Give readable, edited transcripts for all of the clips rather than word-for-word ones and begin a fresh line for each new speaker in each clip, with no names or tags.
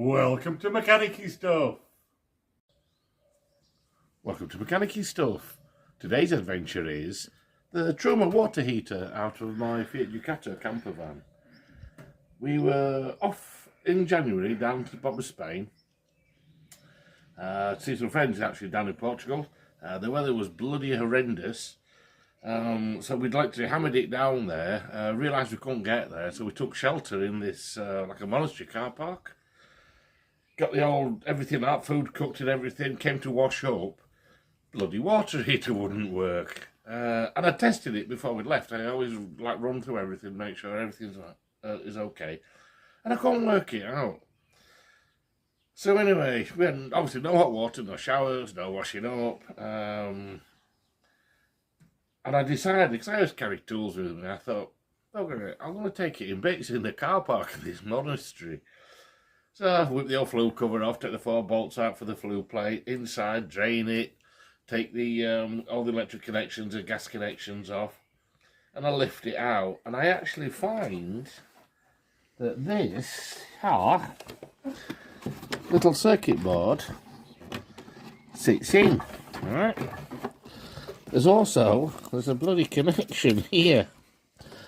Welcome to Mechanicy Stuff. Welcome to Mechanicy Stuff. Today's adventure is the Truma water heater out of my Fiat Ducato camper van. We were off in January down to the bottom of Spain to see some friends actually down in Portugal. The weather was bloody horrendous, so we'd like to hammered it down there. Realised we couldn't get there, so we took shelter in this like a monastery car park. Got the old everything out, food cooked and everything, came to wash up. Bloody water heater wouldn't work. And I tested it before we left. I always like run through everything, make sure everything is okay. And I couldn't work it out. So anyway, we had obviously no hot water, no showers, no washing up. And I decided, because I always carry tools with me, I thought, I'm going to take it in bits in the car park of this monastery. So I whip the old flue cover off, take the 4 bolts out for the flue plate, inside, drain it, take the all the electric connections and gas connections off, and I lift it out, and I actually find that this little circuit board sits in. Right? There's a bloody connection here,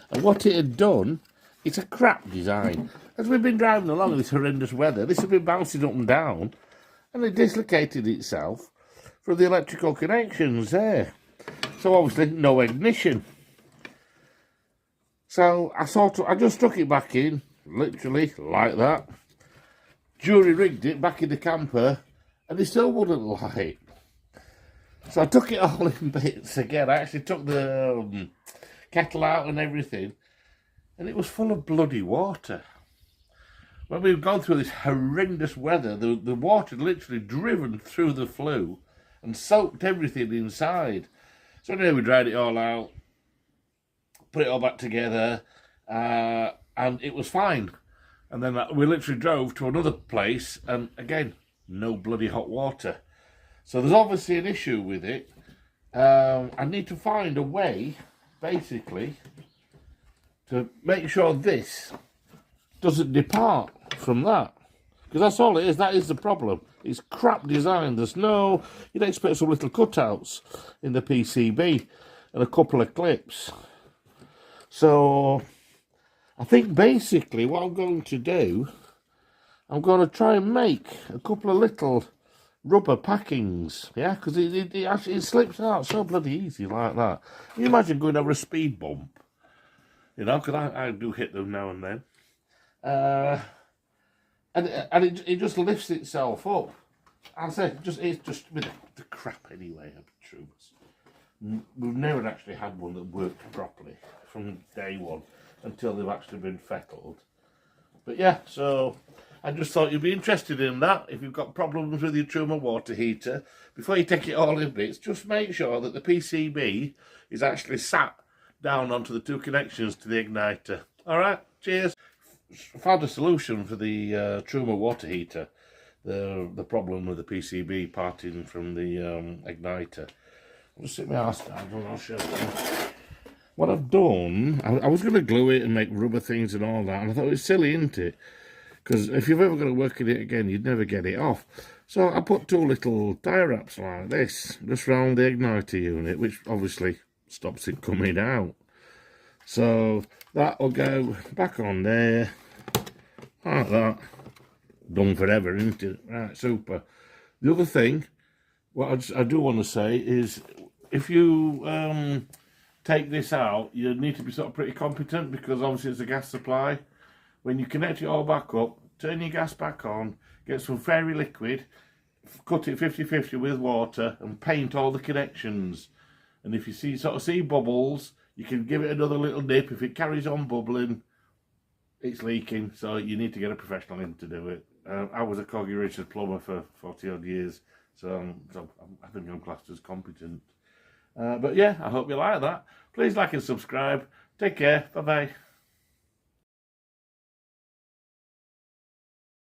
and what it had done, it's a crap design. As we've been driving along in this horrendous weather, this has been bouncing up and down, and it dislocated itself from the electrical connections there. So obviously no ignition. So I just stuck it back in, literally like that. Jury rigged it back in the camper, and it still wouldn't light. So I took it all in bits again. I actually took the kettle out and everything, and it was full of bloody water. When we've gone through this horrendous weather, the water had literally driven through the flue and soaked everything inside. So anyway, we dried it all out, put it all back together, and it was fine. And then we literally drove to another place, and again, no bloody hot water. So there's obviously an issue with it. I need to find a way, basically, to make sure this doesn't depart from that, because that's all it is. That is the problem. It's crap design. There's no, you'd expect some little cutouts in the PCB and a couple of clips. So I think basically what I'm going to do, I'm going to try and make a couple of little rubber packings, yeah, because it actually slips out so bloody easy like that. Can you imagine going over a speed bump, you know, because I do hit them now and then. And it just lifts itself up. I say it's just with the crap anyway of Trumas. We've never actually had one that worked properly from day one until they've actually been fettled. But yeah, so I just thought you'd be interested in that. If you've got problems with your Truma water heater, before you take it all in bits, just make sure that the PCB is actually sat down onto the 2 connections to the igniter. Alright, cheers. Found a solution for the Truma water heater. The problem with the PCB parting from the igniter. I'll just sit my arse down and I'll show you. What I've done, I was going to glue it and make rubber things and all that, and I thought it was silly, isn't it? Because if you've ever got to work in it again, you'd never get it off. So I put 2 little tie wraps like this, just round the igniter unit, which obviously stops it coming out. So that will go back on there, like that. Done forever, isn't it? Right, super. The other thing, what I do want to say is, if you take this out, you need to be sort of pretty competent, because obviously it's a gas supply. When you connect it all back up, turn your gas back on, get some fairy liquid, cut it 50-50 with water, and paint all the connections. And if you see bubbles, you can give it another little dip. If it carries on bubbling, it's leaking, so you need to get a professional in to do it. I was a Coggy Richard plumber for 40 odd years, so I think I'm classed as competent. But yeah, I hope you like that. Please like and subscribe. Take care. Bye bye.